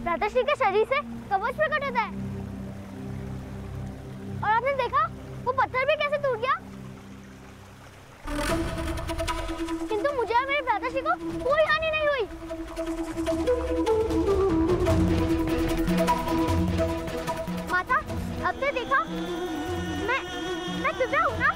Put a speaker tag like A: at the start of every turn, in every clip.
A: भ्राताश्री के शरीर से कवच प्रकट होता है। और आपने देखा वो पत्थर भी कैसे टूट गया। किंतु मुझे और मेरे भ्राताश्री को कोई हानि नहीं हुई। माता, अब तो देखा मैं दिव्या हूँ ना।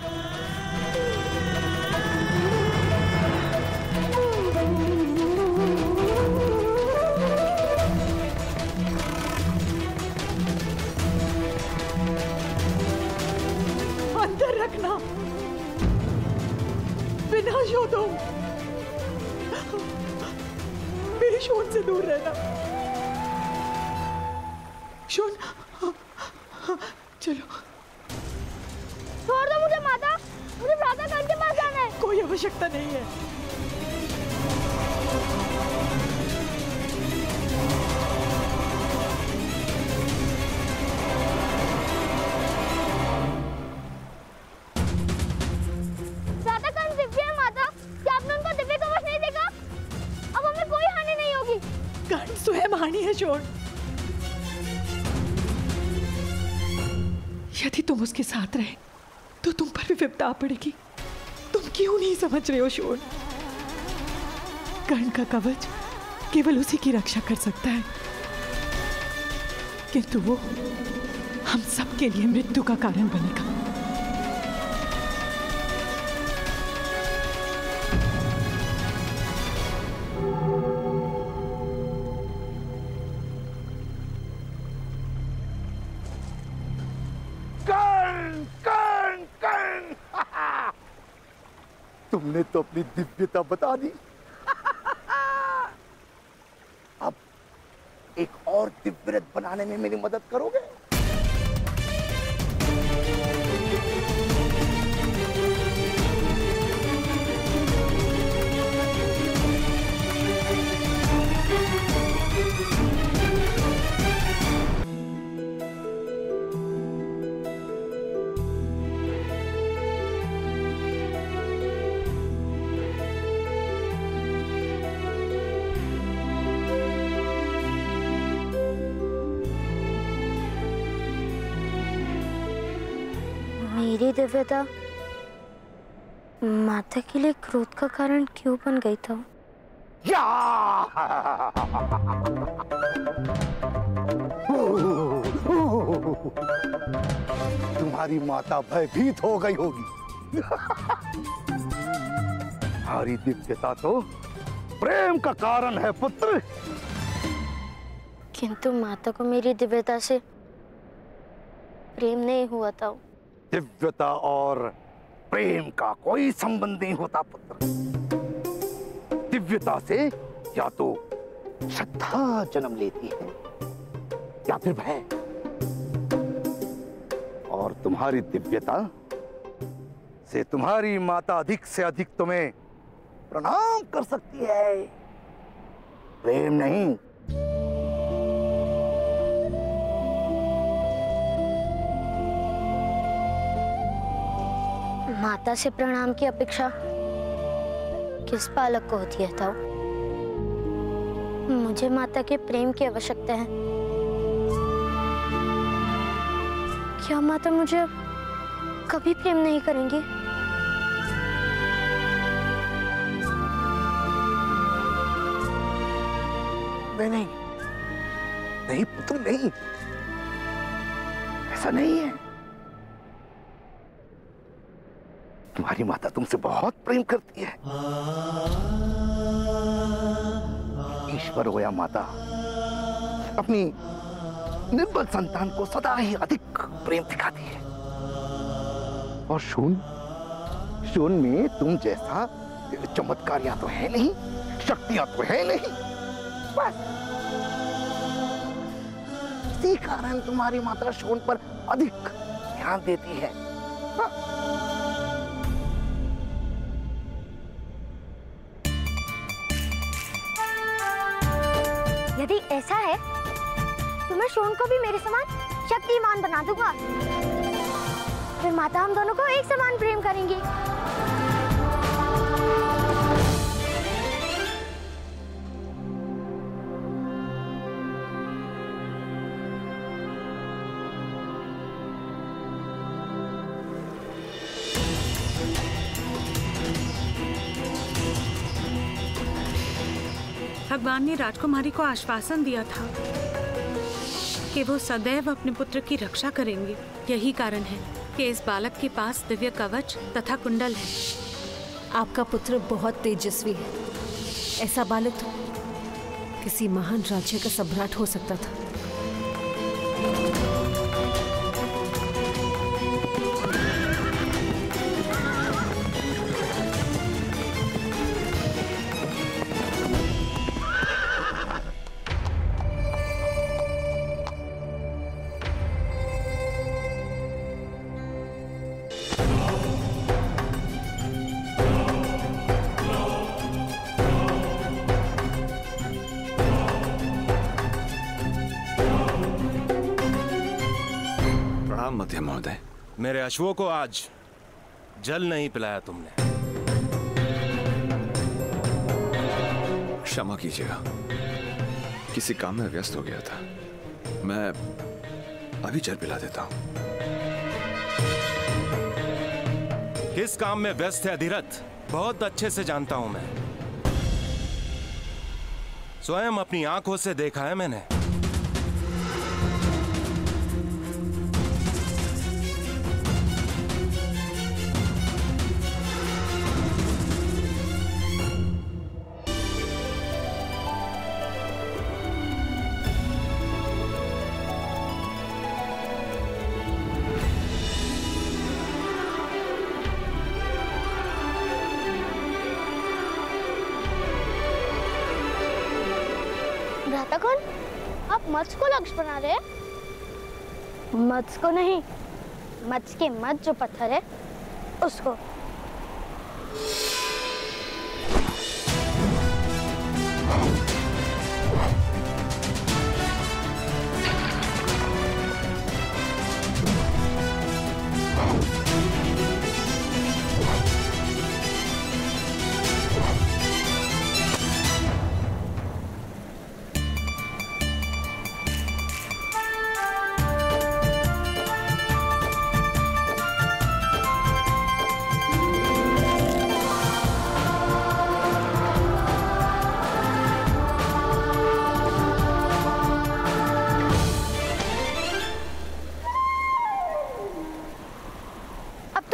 B: अंदर रखना, बिना शोधो, मेरे शोन से दूर रहना। शोन, चलो।
A: छोड़ दो मुझे माता, मुझे भ्राता गण के पास जाना है।
B: कोई आवश्यकता नहीं है।
A: भ्राता गण दिव्य है माता, क्या आपने उनको दिव्य कवच नहीं देखा? अब हमें कोई हानि नहीं होगी।
B: गण स्वयं हानि है शोन। यदि तुम उसके साथ रहे तो तुम पर भी विपदा आ पड़ेगी। तुम क्यों नहीं समझ रहे हो शोन? गण का कवच केवल उसी की रक्षा कर सकता है, किंतु वो हम सबके लिए मृत्यु का कारण बनेगा।
C: तुमने तो अपनी दिव्यता बता दी। अब एक और दिव्य रथ बनाने में मेरी मदद करोगे?
A: मेरी दिव्यता माता के लिए क्रोध का कारण क्यों बन गई था?
C: तुम्हारी माता भयभीत हो गई होगी। तुम्हारी दिव्यता तो प्रेम का कारण है पुत्र।
A: किंतु माता को मेरी दिव्यता से प्रेम नहीं हुआ था।
C: दिव्यता और प्रेम का कोई संबंध नहीं होता पुत्र। दिव्यता से या तो श्रद्धा जन्म लेती है या फिर भय। और तुम्हारी दिव्यता से तुम्हारी माता अधिक से अधिक तुम्हें प्रणाम कर सकती है, प्रेम नहीं।
A: माता से प्रणाम की अपेक्षा किस बालक को होती है ताऊ? मुझे माता के प्रेम की आवश्यकता है। क्या माता मुझे कभी प्रेम नहीं करेंगी?
C: नहीं नहीं पुत्र नहीं, ऐसा नहीं है। तुम्हारी माता तुमसे बहुत प्रेम करती है। ईश्वर हो या माता अपनी निर्बल संतान को सदा ही अधिक प्रेम दिखाती है। और शून में तुम जैसा चमत्कारियां तो है नहीं, शक्तियां तो है नहीं, बस इसी कारण तुम्हारी माता शून पर अधिक ध्यान देती है।
A: यदि ऐसा है तो मैं शून को भी मेरे समान शक्तिमान बना दूंगा। फिर माता हम दोनों को एक समान प्रेम करेंगी।
D: भगवान ने राजकुमारी को आश्वासन दिया था कि वो सदैव अपने पुत्र की रक्षा करेंगे। यही कारण है कि इस बालक के पास दिव्य कवच तथा कुंडल है।
E: आपका पुत्र बहुत तेजस्वी है। ऐसा बालक तो किसी महान राज्य का सम्राट हो सकता था।
F: मध्यम महोदय,
G: मेरे अश्वों को आज जल नहीं पिलाया तुमने।
F: क्षमा कीजिएगा, किसी काम में व्यस्त हो गया था। मैं अभी जल पिला देता हूं।
G: किस काम में व्यस्त है अधिरथ, बहुत अच्छे से जानता हूं मैं। स्वयं अपनी आंखों से देखा है मैंने।
A: भ्रातागण, आप मत्स्य को लक्ष्य बना रहे हैं? मत्स्य को नहीं, मत्स्य के मत जो पत्थर है उसको।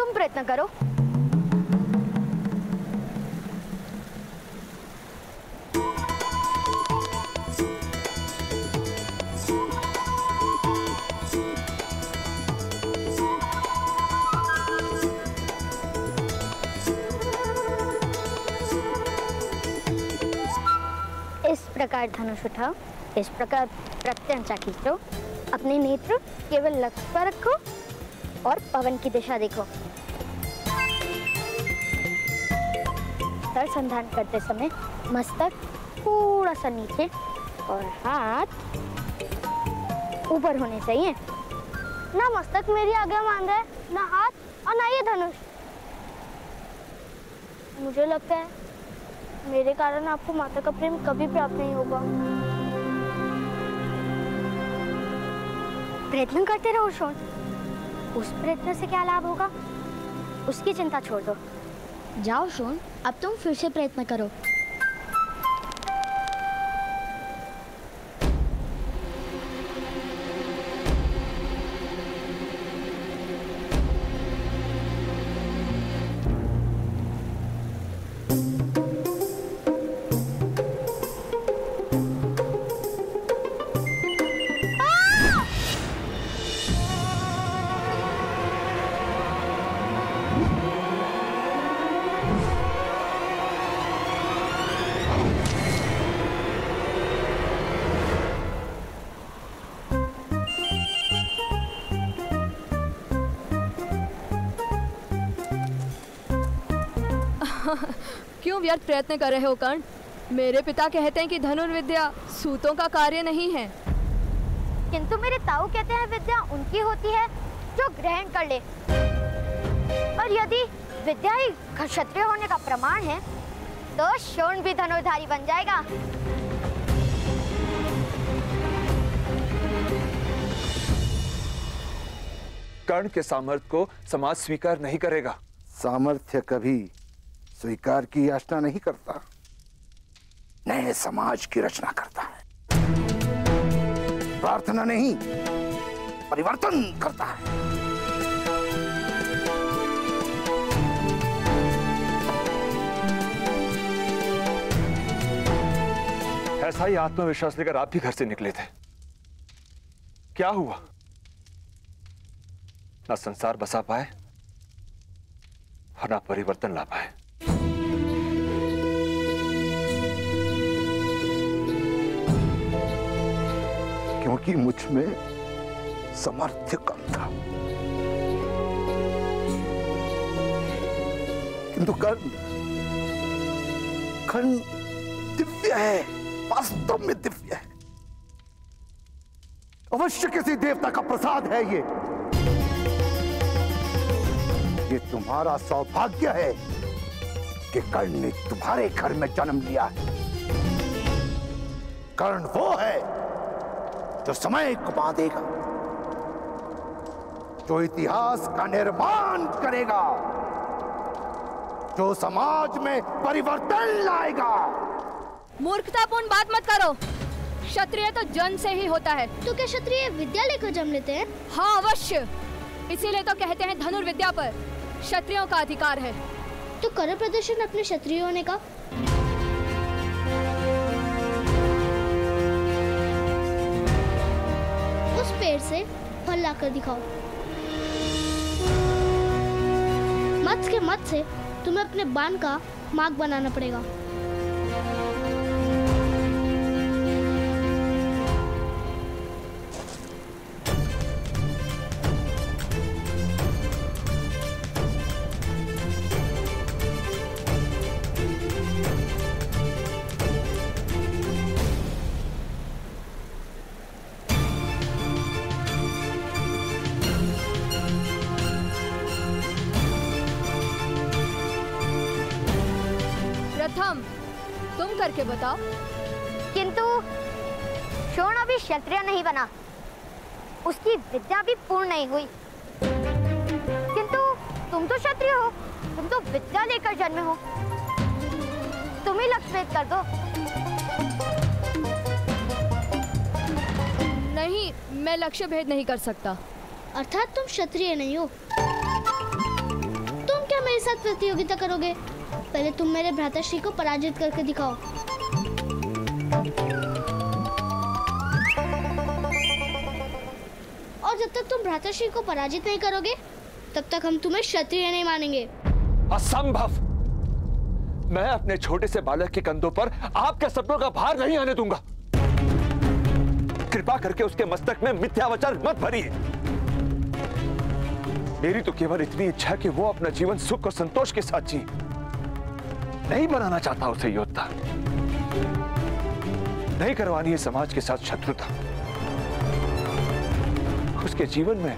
A: प्रयत्न करो। इस प्रकार धनुष उठाओ, इस प्रकार प्रत्यंचा खींचो, अपने नेत्र केवल लक्ष्य पर रखो और पवन की दिशा देखो। संधान करते समय मस्तक थोड़ा सा नीचे और हाथ ऊपर होने चाहिए। ना मस्तक मेरी आज्ञा मान रहा है, ना हाथ और ना ये धनुष। मुझे लगता है मेरे कारण आपको माता का प्रेम कभी प्राप्त नहीं होगा। प्रयत्न करते रहो शोन, उस प्रयत्न से क्या लाभ होगा उसकी चिंता छोड़ दो। जाओ शोन, अब तुम फिर से प्रयत्न करो।
H: क्यों व्यर्थ प्रयत्न कर रहे हो कर्ण? मेरे पिता कहते हैं कि धनुर्विद्या सूतों का कार्य नहीं है।
A: किंतु मेरे ताऊ कहते हैं विद्या उनकी होती है जो ग्रहण कर ले। और यदि विद्या ही क्षत्रिय होने का प्रमाण है तो शोण भी धनुर्धारी बन जाएगा।
F: कर्ण के सामर्थ्य को समाज स्वीकार नहीं करेगा।
C: सामर्थ्य कभी स्वीकार की याचना नहीं करता, नए समाज की रचना करता है। प्रार्थना नहीं, परिवर्तन करता है।
F: ऐसा ही आत्मविश्वास लेकर आप भी घर से निकले थे। क्या हुआ? ना संसार बसा पाए और ना परिवर्तन ला पाए।
C: क्योंकि मुझ में सामर्थ्य कम था। किंतु कर्ण दिव्य है, वास्तव में दिव्य है। अवश्य किसी देवता का प्रसाद है ये तुम्हारा सौभाग्य है कि कर्ण ने तुम्हारे घर में जन्म लिया है। कर्ण वो है जो समय को बांधेगा, जो इतिहास का निर्माण करेगा, जो समाज में परिवर्तन लाएगा।
H: मूर्खतापूर्ण बात मत करो। क्षत्रिय तो जन्म से ही होता है।
A: तो क्या क्षत्रिय विद्या लेकर जन्म लेते हैं?
H: हाँ अवश्य, इसीलिए तो कहते हैं धनुर्विद्या पर क्षत्रियों का अधिकार है।
A: तो करो प्रदर्शन अपने क्षत्रिय होने का। उस पेड़ से फल लाकर दिखाओ। मत्स्य के मत से तुम्हें अपने बाण का मार्ग बनाना पड़ेगा।
H: प्रथम तुम करके बताओ।
A: किंतु शोण अभी क्षत्रिय नहीं बना, उसकी विद्या भी पूर्ण नहीं हुई। किंतु तुम तो क्षत्रिय हो, तुम तो विद्या लेकर जन्मे हो। तुम ही लक्ष्यभेद कर दो।
H: नहीं, मैं लक्ष्य भेद नहीं कर सकता।
A: अर्थात तुम क्षत्रिय नहीं हो। तुम क्या मेरे साथ प्रतियोगिता करोगे? पहले तुम मेरे भ्राताश्री को पराजित करके दिखाओ। और जब तक तुम भ्राताश्री को पराजित नहीं करोगे, तब तक हम तुम्हें क्षत्रिय नहीं मानेंगे।
F: असंभव! मैं अपने छोटे से बालक के कंधों पर आपके सपनों का भार नहीं आने दूंगा। कृपा करके उसके मस्तक में मिथ्या वचन मत भरिए। मेरी तो केवल इतनी इच्छा है कि वो अपना जीवन सुख और संतोष के साथ जी। नहीं बनाना चाहता उसे योद्धा, नहीं करवानी है समाज के साथ शत्रुता, उसके जीवन में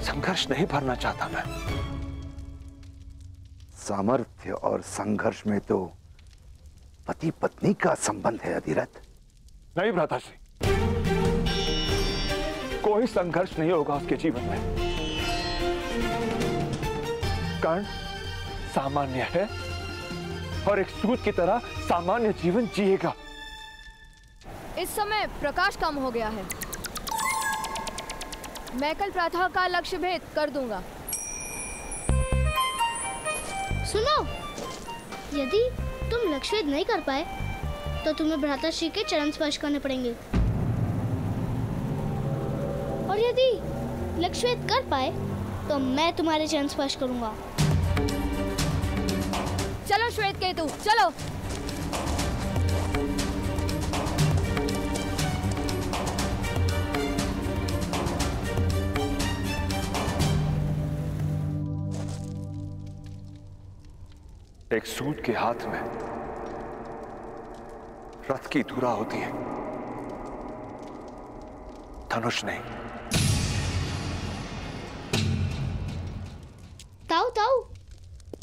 F: संघर्ष नहीं भरना चाहता मैं।
C: सामर्थ्य और संघर्ष में तो पति पत्नी का संबंध है अधिरथ।
F: नहीं भ्राताश्री, कोई संघर्ष नहीं होगा उसके जीवन में। कर्ण सामान्य है और एक सूत की तरह सामान्य जीवन जिएगा।
H: इस समय प्रकाश कम हो गया है। मैं कल प्रातः का लक्ष्य भेद कर दूंगा।
A: सुनो, यदि तुम लक्ष्य भेद नहीं कर पाए तो तुम्हें भ्राताश्री के चरण स्पर्श करने पड़ेंगे, और यदि लक्ष्य भेद कर पाए तो मैं तुम्हारे चरण स्पर्श करूंगा।
H: चलो श्वेत केतु, चलो।
F: एक सूत के हाथ में रथ की धुरा होती है, धनुष नहीं।
A: ताऊ ताऊ,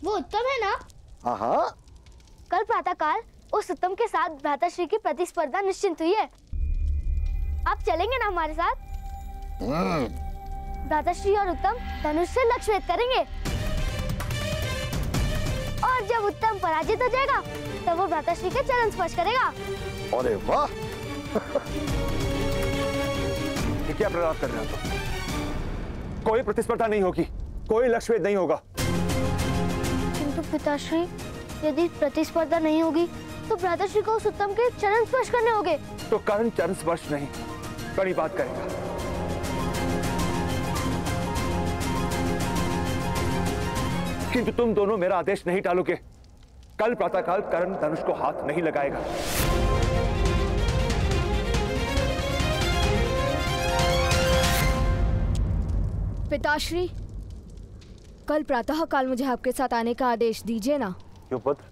A: वो उत्तम है ना?
C: हाँ।
A: कल प्रातःकाल उस उत्तम के साथ भ्राताश्री की प्रतिस्पर्धा निश्चित हुई है। आप चलेंगे ना हमारे साथ? भ्राताश्री और उत्तम धनुष से लक्ष्य भेद करेंगे और और जब उत्तम पराजित हो जाएगा तब वो भ्राताश्री के चरण स्पर्श करेगा।
C: अरे वाह! ये क्या प्रलाप कर रहे हो तुम? कोई प्रतिस्पर्धा नहीं होगी, कोई लक्ष्य नहीं होगा।
A: किंतु पिताश्री, यदि प्रतिस्पर्धा नहीं होगी तो भ्राताश्री को उस उत्तम के चरण स्पर्श करने होंगे।
C: तो कर्ण चरण स्पर्श नहीं, बड़ी बात करेगा। किंतु तुम दोनों मेरा आदेश नहीं टालोगे। कल प्रातःकाल कर्ण धनुष को हाथ नहीं लगाएगा।
H: पिताश्री, कल प्रातः काल मुझे आपके साथ आने का आदेश दीजिए ना।
G: क्यों पुत्र,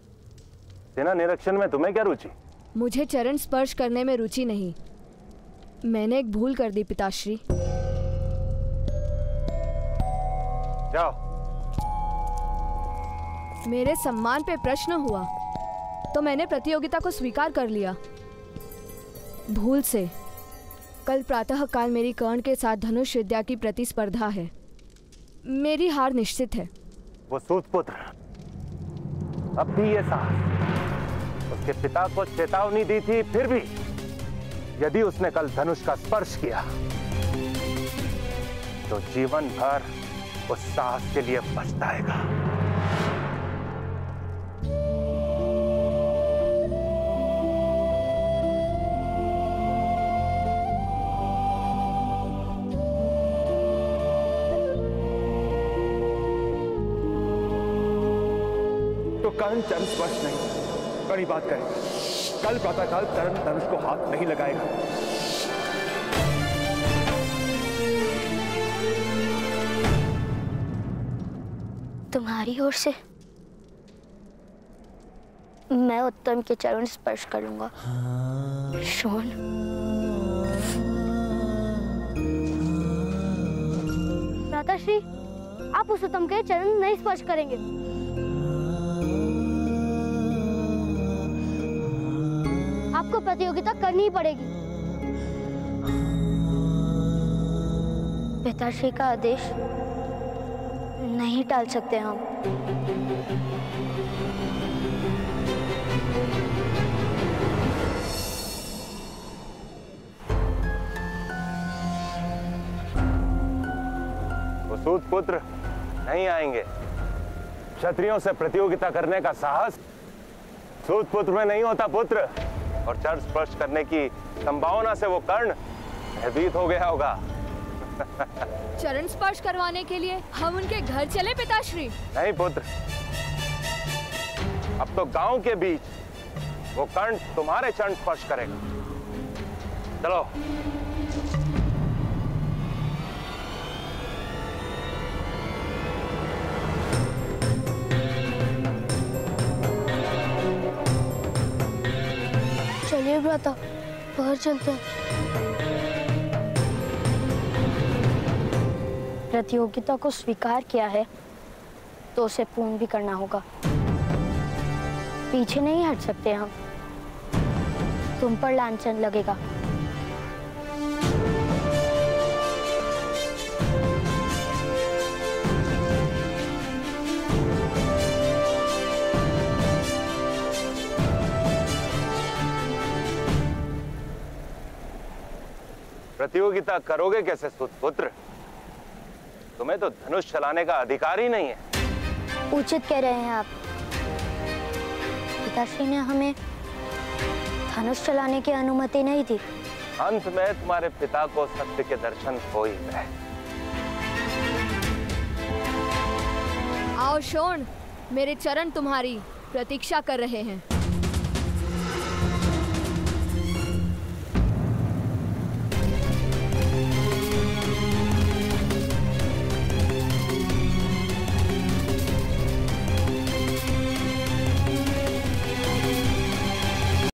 G: सेना निरीक्षण में तुम्हें क्या रुचि?
H: मुझे चरण स्पर्श करने में रुचि नहीं। मैंने एक भूल कर दी पिताश्री।
G: जाओ।
H: मेरे सम्मान पे प्रश्न हुआ तो मैंने प्रतियोगिता को स्वीकार कर लिया। भूल से कल प्रातः काल मेरी कर्ण के साथ धनुष विद्या की प्रतिस्पर्धा है। मेरी हार निश्चित है।
G: वो सूतपुत्र अब भी ये साहस उसके पिता को चेतावनी दी थी, फिर भी यदि उसने कल धनुष का स्पर्श किया तो जीवन भर उस साहस के लिए पछताएगा।
C: तो कर्ण चरण स्पर्श नहीं, बड़ी बात करेगा। कल प्रातःकाल कर्ण धनुष को हाथ नहीं लगाएगा।
A: तुम्हारी ओर से मैं उत्तम के चरण स्पर्श करूंगा। शोन, भ्राताश्री, आप उस उत्तम के चरण नहीं स्पर्श करेंगे। आपको प्रतियोगिता करनी ही पड़ेगी। पिताश्री का आदेश नहीं टाल सकते हम।
G: वो सूतपुत्र नहीं आएंगे। क्षत्रियों से प्रतियोगिता करने का साहस सूतपुत्र में नहीं होता पुत्र, और चरण स्पर्श करने की संभावना से वो कर्ण भयभीत हो गया होगा।
H: चरण स्पर्श करवाने के लिए हम उनके घर चले पिताश्री?
G: नहीं पुत्र, अब तो गांव के बीच वो कर्ण तुम्हारे चरण स्पर्श करेगा। चलो।
A: चलिए भ्राता, बाहर चलते हैं। प्रतियोगिता को स्वीकार किया है तो उसे पूर्ण भी करना होगा। पीछे नहीं हट सकते हम। तुम पर लांछन लगेगा।
G: प्रतियोगिता करोगे कैसे सुतपुत्र? तुम्हें तो धनुष चलाने का अधिकार ही नहीं है।
A: उचित कह रहे हैं आप। पिताश्री ने हमें धनुष चलाने की अनुमति नहीं दी।
G: अंत में तुम्हारे पिता को सत्य के दर्शन हो ही गए।
H: आओ शोण, मेरे चरण तुम्हारी प्रतीक्षा कर रहे हैं।